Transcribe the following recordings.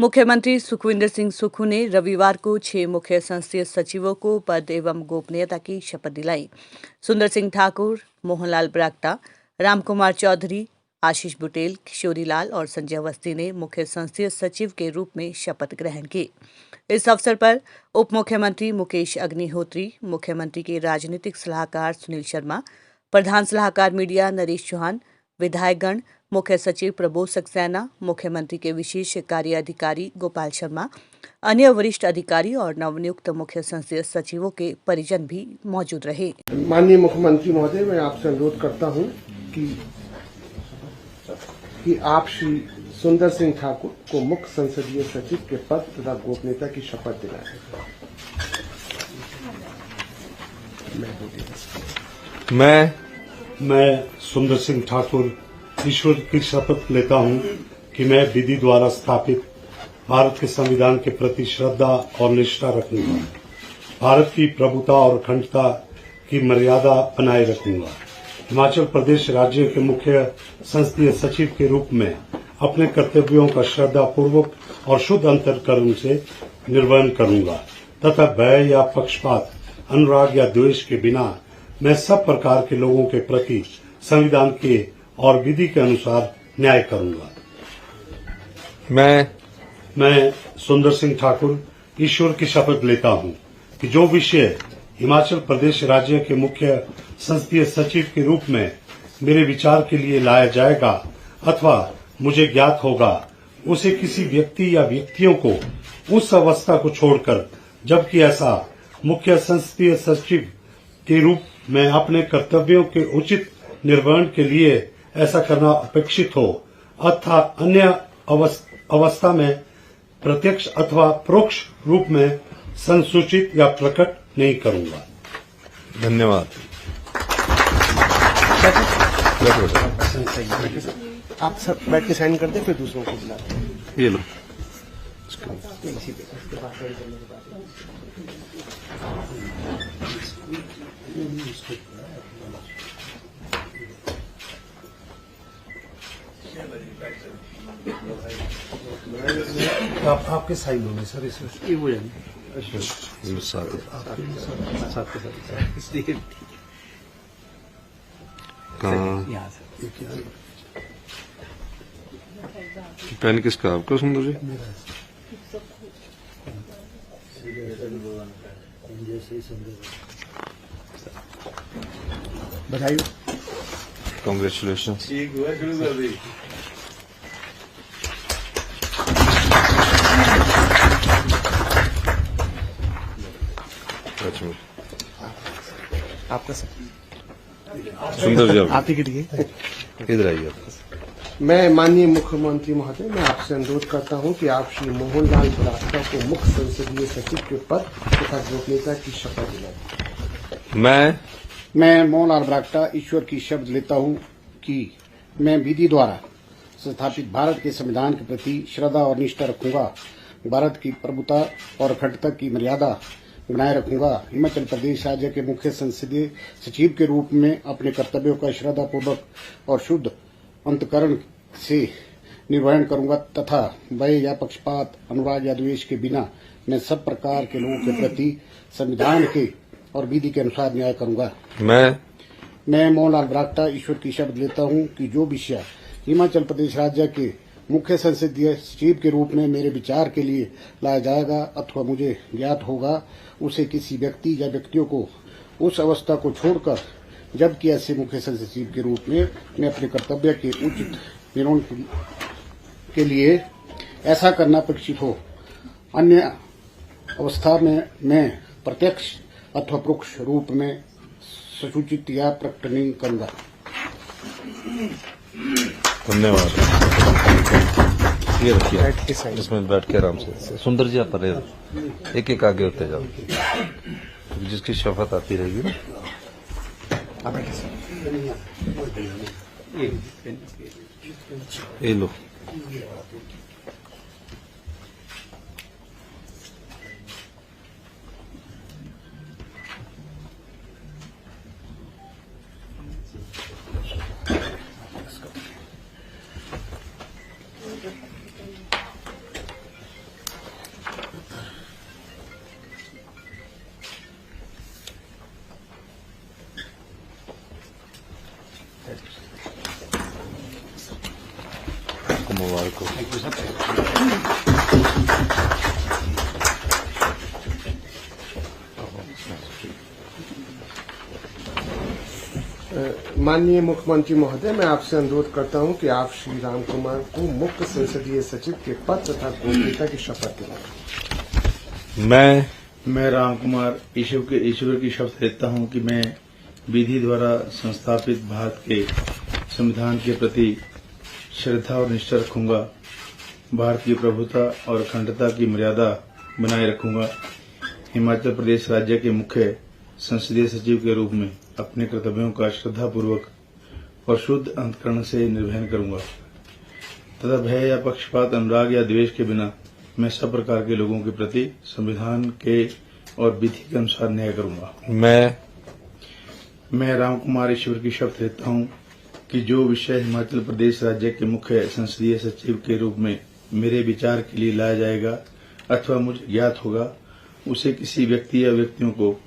मुख्यमंत्री सुखविंदर सिंह सुक्खू ने रविवार को 6 मुख्य संसदीय सचिवों को पद एवं गोपनीयता की शपथ दिलाई। सुंदर सिंह ठाकुर, मोहनलाल ब्राक्टा, रामकुमार चौधरी, आशीष बुटेल, किशोरी लाल और संजय अवस्थी ने मुख्य संसदीय सचिव के रूप में शपथ ग्रहण की। इस अवसर पर उप मुख्यमंत्री मुकेश अग्निहोत्री, मुख्यमंत्री के राजनीतिक सलाहकार सुनील शर्मा, प्रधान सलाहकार मीडिया नरेश चौहान, विधायकगण, मुख्य सचिव प्रबोध सक्सेना, मुख्यमंत्री के विशेष कार्य अधिकारी गोपाल शर्मा, अन्य वरिष्ठ अधिकारी और नवनियुक्त मुख्य संसदीय सचिवों के परिजन भी मौजूद रहे। माननीय मुख्यमंत्री महोदय, मैं आपसे अनुरोध करता हूं कि आप श्री सुंदर सिंह ठाकुर को मुख्य संसदीय सचिव के पद तथा गोपनीयता की शपथ दिलाएं। मैं सुंदर सिंह ठाकुर ईश्वर की शपथ लेता हूं कि मैं विधि द्वारा स्थापित भारत के संविधान के प्रति श्रद्धा और निष्ठा रखूंगा, भारत की प्रभुता और अखंडता की मर्यादा बनाए रखूंगा, हिमाचल प्रदेश राज्य के मुख्य संसदीय सचिव के रूप में अपने कर्तव्यों का श्रद्धापूर्वक और शुद्ध अंतःकरण से निर्वहन करूंगा तथा भय या पक्षपात, अनुराग या द्वेष के बिना मैं सब प्रकार के लोगों के प्रति संविधान के और विधि के अनुसार न्याय करूंगा। मैं सुंदर सिंह ठाकुर ईश्वर की शपथ लेता हूं कि जो विषय हिमाचल प्रदेश राज्य के मुख्य संसदीय सचिव के रूप में मेरे विचार के लिए लाया जाएगा अथवा मुझे ज्ञात होगा, उसे किसी व्यक्ति या व्यक्तियों को उस अवस्था को छोड़कर, जबकि ऐसा मुख्य संसदीय सचिव के रूप में अपने कर्तव्यों के उचित निर्वहन के लिए ऐसा करना अपेक्षित हो अथवा अन्य अवस्था में प्रत्यक्ष अथवा परोक्ष रूप में संसूचित या प्रकट नहीं करूंगा। धन्यवाद। आप सब बैठ के साइन कर दें, फिर दूसरों को बुलाते हैं। ये लो। आपके साइन होंगे सर इसमें। ये हो जाएंगे पेन किसका? आपका सुंदर जी? बधाई। कांग्रेचुलेशन। आपका सर। सुंदर जी आप टिकट इधर आइए। आपका मैं माननीय मुख्यमंत्री महोदय, मैं आपसे अनुरोध करता हूं कि आप श्री मोहनलाल ब्राक्टा को मुख्य संसदीय सचिव के पद तथा गोपनीयता की शपथ दिलाएं। मैं मोहनलाल ब्राक्टा ईश्वर की शपथ लेता हूं कि मैं विधि द्वारा स्थापित भारत के संविधान के प्रति श्रद्धा और निष्ठा रखूंगा, भारत की प्रभुता और अखंडता की मर्यादा बनाए रखूंगा, हिमाचल प्रदेश राज्य के मुख्य संसदीय सचिव के रूप में अपने कर्तव्यों का श्रद्धापूर्वक और शुद्ध अंतःकरण से निर्वहन करूंगा तथा भय या पक्षपात, अनुराग या द्वेष के बिना मैं सब प्रकार के लोगों के प्रति संविधान के और विधि के अनुसार न्याय करूंगा। मैं मोहनलाल ब्राक्टा ईश्वर की शपथ लेता हूं कि जो विषय हिमाचल प्रदेश राज्य के मुख्य संसदीय सचिव के रूप में मेरे विचार के लिए लाया जाएगा अथवा मुझे ज्ञात होगा, उसे किसी व्यक्ति या व्यक्तियों को उस अवस्था को छोड़कर, जबकि ऐसे मुख्य संसदीय सचिव के रूप में मैं अपने कर्तव्य के उचित निर्वहन के लिए ऐसा करना अपेक्षित हो, अन्य अवस्था में मैं प्रत्यक्ष अथवा परोक्ष रूप में सूचित या प्रकट नहीं करूंगा। धन्यवाद। ये रखिए, इसमें बैठ के आराम से। सुंदर जी आप परे एक एक आगे होते जाओ, जिसकी शपथ आती रहेगी ना। ये लो। माननीय मुख्यमंत्री महोदय, मैं आपसे अनुरोध करता हूं कि आप श्री राम कुमार को मुख्य संसदीय सचिव के पद तथा गोपनीयता की शपथ दिलाएं। मैं राम कुमार ईश्वर की शपथ लेता हूं कि मैं विधि द्वारा संस्थापित भारत के संविधान के प्रति श्रद्धा और निष्ठा रखूंगा, भारत की प्रभुता और अखंडता की मर्यादा बनाए रखूंगा, हिमाचल प्रदेश राज्य के मुख्य संसदीय सचिव के रूप में अपने कर्तव्यों का श्रद्धापूर्वक और शुद्ध अंतकरण से निर्वहन करूंगा तथा भय या पक्षपात, अनुराग या द्वेष के बिना मैं सब प्रकार के लोगों के प्रति संविधान के और विधि के अनुसार न्याय करूंगा। मैं राम कुमार ईश्वर की शपथ लेता हूं कि जो विषय हिमाचल प्रदेश राज्य के मुख्य संसदीय सचिव के रूप में मेरे विचार के लिए लाया जाएगा अथवा मुझे ज्ञात होगा, उसे किसी व्यक्ति या व्यक्तियों को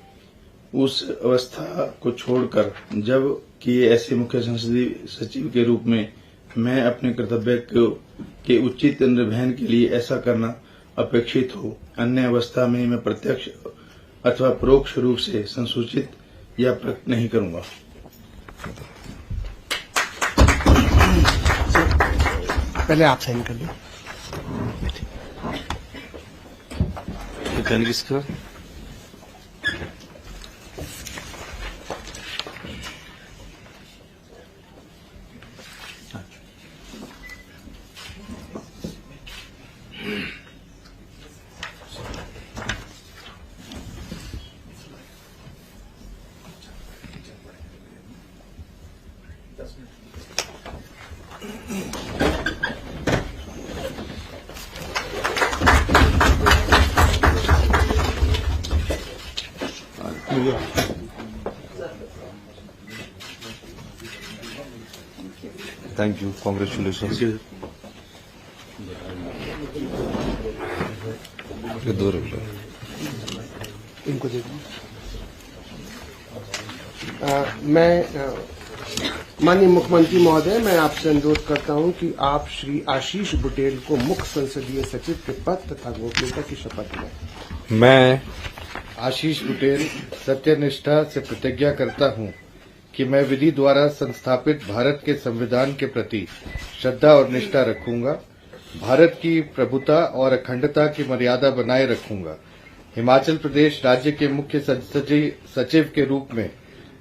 उस अवस्था को छोड़कर जब कि ऐसे मुख्य संसदीय सचिव के रूप में मैं अपने कर्तव्य के उचित निर्वहन के लिए ऐसा करना अपेक्षित हो, अन्य अवस्था में मैं प्रत्यक्ष अथवा परोक्ष रूप से संसूचित या प्रकट नहीं करूंगा। पहले आप साइन कर लो। किसका थैंक यू, कॉन्ग्रेचुलेशन। दूर इनको दे मैं माननीय मुख्यमंत्री महोदय, मैं आपसे अनुरोध करता हूं कि आप श्री आशीष बुटेल को मुख्य संसदीय सचिव के पद तथा गोपनीयता की शपथ दिलाएं। मैं आशीष बुटेल सत्यनिष्ठा से प्रतिज्ञा करता हूं कि मैं विधि द्वारा संस्थापित भारत के संविधान के प्रति श्रद्धा और निष्ठा रखूंगा, भारत की प्रभुता और अखंडता की मर्यादा बनाए रखूंगा, हिमाचल प्रदेश राज्य के मुख्य संसदीय सचिव के रूप में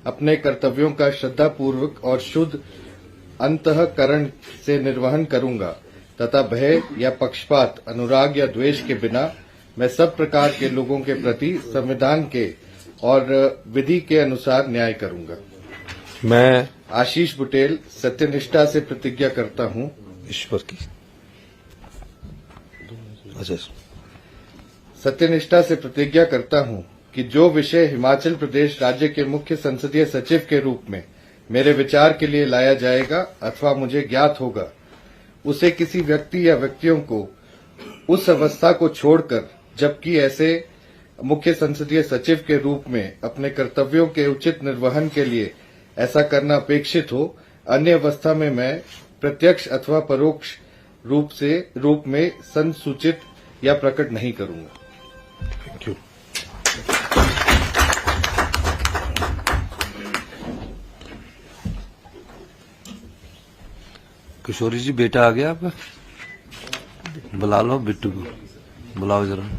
अपने कर्तव्यों का श्रद्धापूर्वक और शुद्ध अंतःकरण से निर्वहन करूंगा तथा भय या पक्षपात, अनुराग या द्वेष के बिना मैं सब प्रकार के लोगों के प्रति संविधान के और विधि के अनुसार न्याय करूंगा। मैं आशीष बुटेल सत्यनिष्ठा से प्रतिज्ञा करता हूं ईश्वर की सत्यनिष्ठा से प्रतिज्ञा करता हूं कि जो विषय हिमाचल प्रदेश राज्य के मुख्य संसदीय सचिव के रूप में मेरे विचार के लिए लाया जाएगा अथवा मुझे ज्ञात होगा, उसे किसी व्यक्ति या व्यक्तियों को उस अवस्था को छोड़कर जबकि ऐसे मुख्य संसदीय सचिव के रूप में अपने कर्तव्यों के उचित निर्वहन के लिए ऐसा करना अपेक्षित हो, अन्य अवस्था में मैं प्रत्यक्ष अथवा परोक्ष रूप में संसूचित या प्रकट नहीं करूंगा। Thank you. किशोरी जी, बेटा आ गया आपका? बुला लो बिट्टू को, बुलाओ जरा।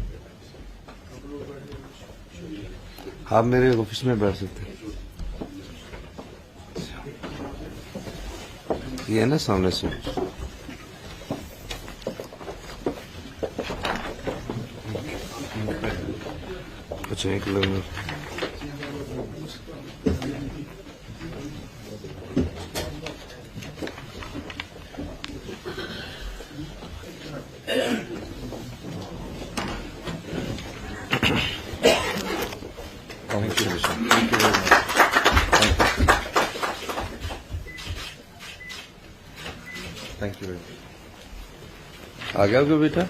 आप मेरे ऑफिस में बैठ सकते हैं, ये है ना सामने से। अच्छा, एक लोग थैंक यू। आ गया आपका बेटा?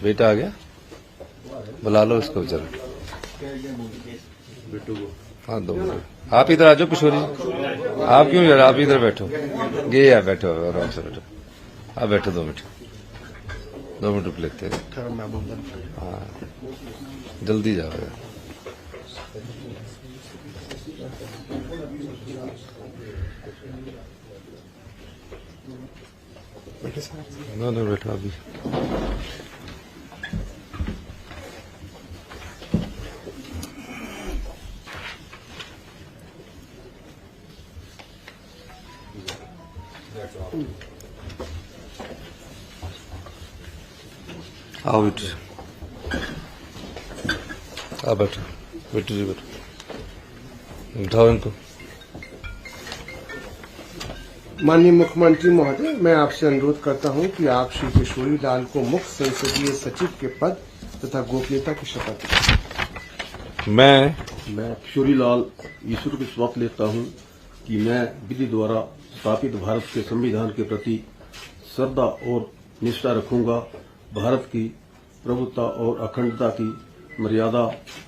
बेटा आ गया? बुला लो इसको जरा, बिट्टू को। हाँ 2 मिनट आप इधर आ जाओ किशोरी जी। आप क्यों यार, आप इधर बैठो, ये यार बैठो, आराम से बैठो, आप बैठो 2 मिनट, 2 मिनट रुक लेते हैं। हाँ जल्दी जाओ यार। ना बैठो अभी। आओ बेटू, आप बैठो, बेटू जी बैठो, उठाओ इनको। माननीय मुख्यमंत्री महोदय, मैं आपसे अनुरोध करता हूं कि आप श्री किशोरी लाल को मुख्य संसदीय सचिव के पद तथा गोपनीयता की शपथ दिलाएं। मैं किशोरी लाल ईश्वर की शपथ लेता हूं कि मैं विधि द्वारा स्थापित भारत के संविधान के प्रति श्रद्धा और निष्ठा रखूंगा, भारत की प्रभुता और अखंडता की मर्यादा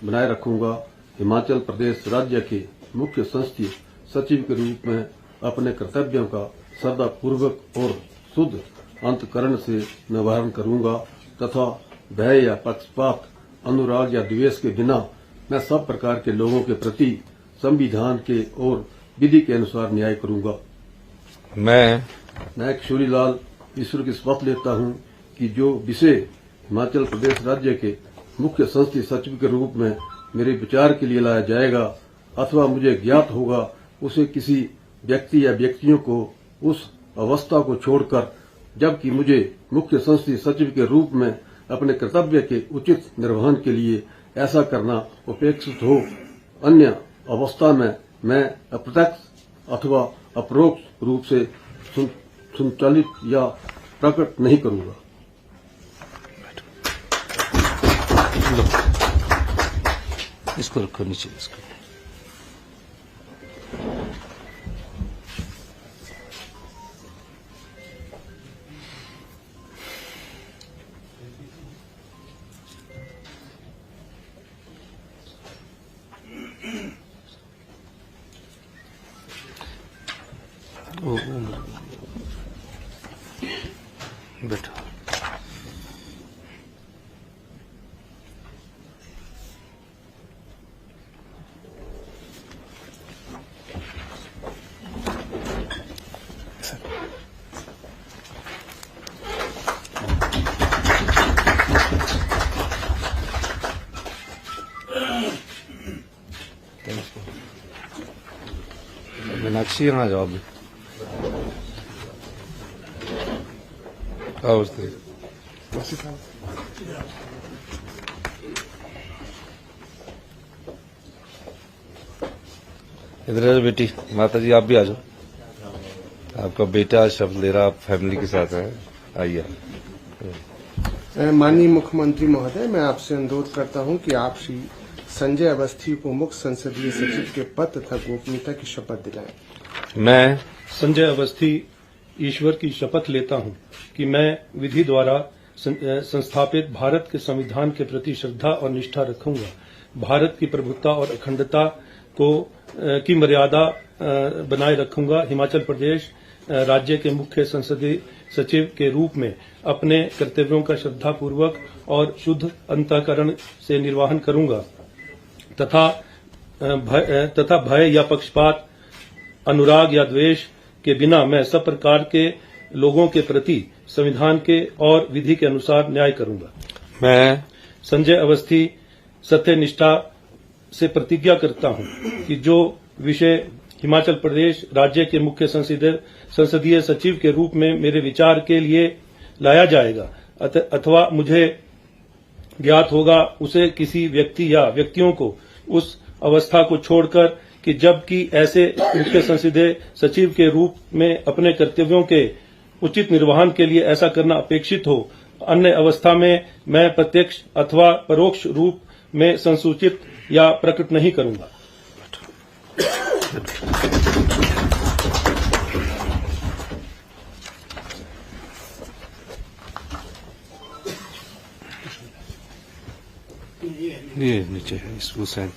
बनाए रखूंगा, हिमाचल प्रदेश राज्य के मुख्य संसदीय सचिव के रूप में अपने कर्तव्यों का श्रद्धापूर्वक और शुद्ध अंतकरण से निर्वहन करूंगा तथा भय या पक्षपात, अनुराग या द्वेष के बिना मैं सब प्रकार के लोगों के प्रति संविधान के और विधि के अनुसार न्याय करूंगा। मैं किशोरी लाल ईश्वर की शपथ लेता हूं कि जो विषय हिमाचल प्रदेश राज्य के मुख्य संसदीय सचिव के रूप में मेरे विचार के लिए लाया जाएगा अथवा मुझे ज्ञात होगा, उसे किसी व्यक्ति या व्यक्तियों को उस अवस्था को छोड़कर जबकि मुझे मुख्य संसदीय सचिव के रूप में अपने कर्तव्य के उचित निर्वहन के लिए ऐसा करना अपेक्षित हो, अन्य अवस्था में मैं अप्रत्यक्ष अथवा अपरोक्ष रूप से संचालित या प्रकट नहीं करूंगा। इसको रखो नीचे, इसको बैठो। मीनाक्षी यहाँ आ जाओ अभी, आओ इधर आ बेटी, माता जी आप भी आ जाओ, आपका बेटा शब्द ले रहा, आप फैमिली के साथ है, आइए। माननीय मुख्यमंत्री महोदय, मैं आपसे अनुरोध करता हूं कि आप श्री संजय अवस्थी को मुख्य संसदीय सचिव के पद तथा गोपनीयता की शपथ दिलाएं। मैं संजय अवस्थी ईश्वर की शपथ लेता हूं कि मैं विधि द्वारा संस्थापित भारत के संविधान के प्रति श्रद्धा और निष्ठा रखूंगा, भारत की प्रभुता और अखंडता की मर्यादा बनाए रखूंगा, हिमाचल प्रदेश राज्य के मुख्य संसदीय सचिव के रूप में अपने कर्तव्यों का श्रद्धापूर्वक और शुद्ध अंतःकरण से निर्वहन करूंगा तथा भय या पक्षपात, अनुराग या द्वेष के बिना मैं सब प्रकार के लोगों के प्रति संविधान के और विधि के अनुसार न्याय करूंगा। मैं संजय अवस्थी सत्यनिष्ठा से प्रतिज्ञा करता हूं कि जो विषय हिमाचल प्रदेश राज्य के मुख्य संसदीय सचिव के रूप में मेरे विचार के लिए लाया जाएगा अथवा मुझे ज्ञात होगा, उसे किसी व्यक्ति या व्यक्तियों को उस अवस्था को छोड़कर कि जबकि ऐसे मुख्य संसदीय सचिव के रूप में अपने कर्तव्यों के उचित निर्वहन के लिए ऐसा करना अपेक्षित हो, अन्य अवस्था में मैं प्रत्यक्ष अथवा परोक्ष रूप में संसूचित या प्रकट नहीं करूंगा। ये नीचे है, इसको साइन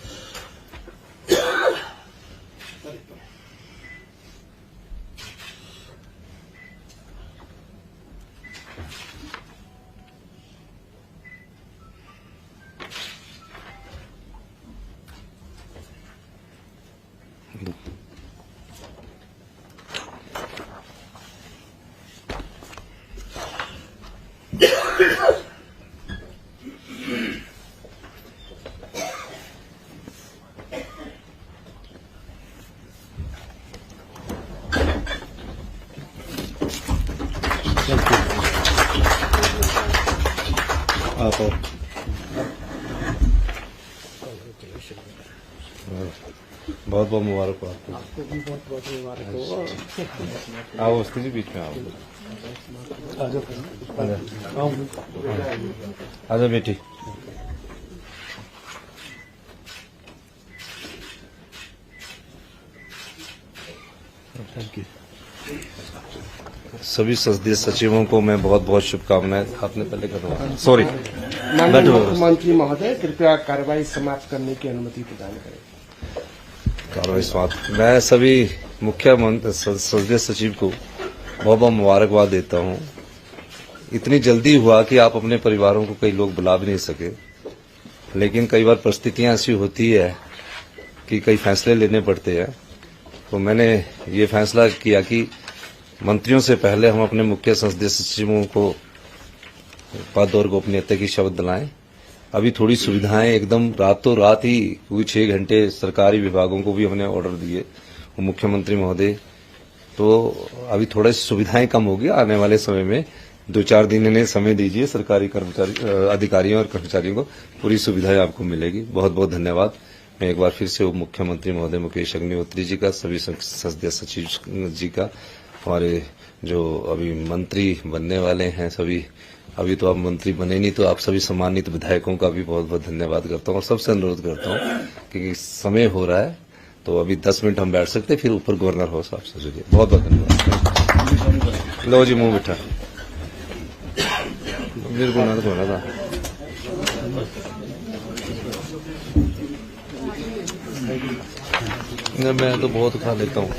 आप आओ। बहुत बहुत मुबारक हो आपको। भी बहुत बहुत मुबारक हो। आओ उसके जी बीच में आओ। आजा बेटी। सभी संसदीय सचिवों को मैं बहुत बहुत शुभकामनाएं। आपने पहले करवा सॉरी माननीय मुख्यमंत्री महोदय, कृपया कार्रवाई समाप्त करने की अनुमति प्रदान करें। कार्रवाई समाप्त। मैं सभी मुख्य संसदीय सचिव को बहुत बहुत मुबारकबाद देता हूं। इतनी जल्दी हुआ कि आप अपने परिवारों को कई लोग बुला भी नहीं सके, लेकिन कई बार परिस्थितियां ऐसी होती है कि कई फैसले लेने पड़ते हैं। तो मैंने ये फैसला किया कि मंत्रियों से पहले हम अपने मुख्य संसदीय सचिवों को पद और गोपनीयता की शपथ दिलाएं। अभी थोड़ी सुविधाएं एकदम रातों रात ही कोई 6 घंटे सरकारी विभागों को भी हमने ऑर्डर दिए मुख्यमंत्री महोदय। तो अभी थोड़ी सुविधाएं कम होगी। आने वाले समय में 2-4 दिन इन्हें समय दीजिए। सरकारी कर्मचारी अधिकारियों और कर्मचारियों को पूरी सुविधाएं आपको मिलेगी। बहुत बहुत धन्यवाद। मैं एक बार फिर से उप मुख्यमंत्री महोदय मुकेश अग्निहोत्री जी का, सभी संसदीय सचिव जी का, हमारे जो अभी मंत्री बनने वाले हैं सभी, अभी तो आप मंत्री बने नहीं, तो आप सभी सम्मानित विधायकों का भी बहुत बहुत धन्यवाद करता हूँ। और सबसे अनुरोध करता हूँ कि समय हो रहा है तो अभी 10 मिनट हम बैठ सकते, फिर ऊपर गवर्नर हाउस आपसे जुड़िए। बहुत बहुत धन्यवाद। लो जी मुंह बिठा मेरे को ना धोना था। मैं तो बहुत खा लेता हूँ।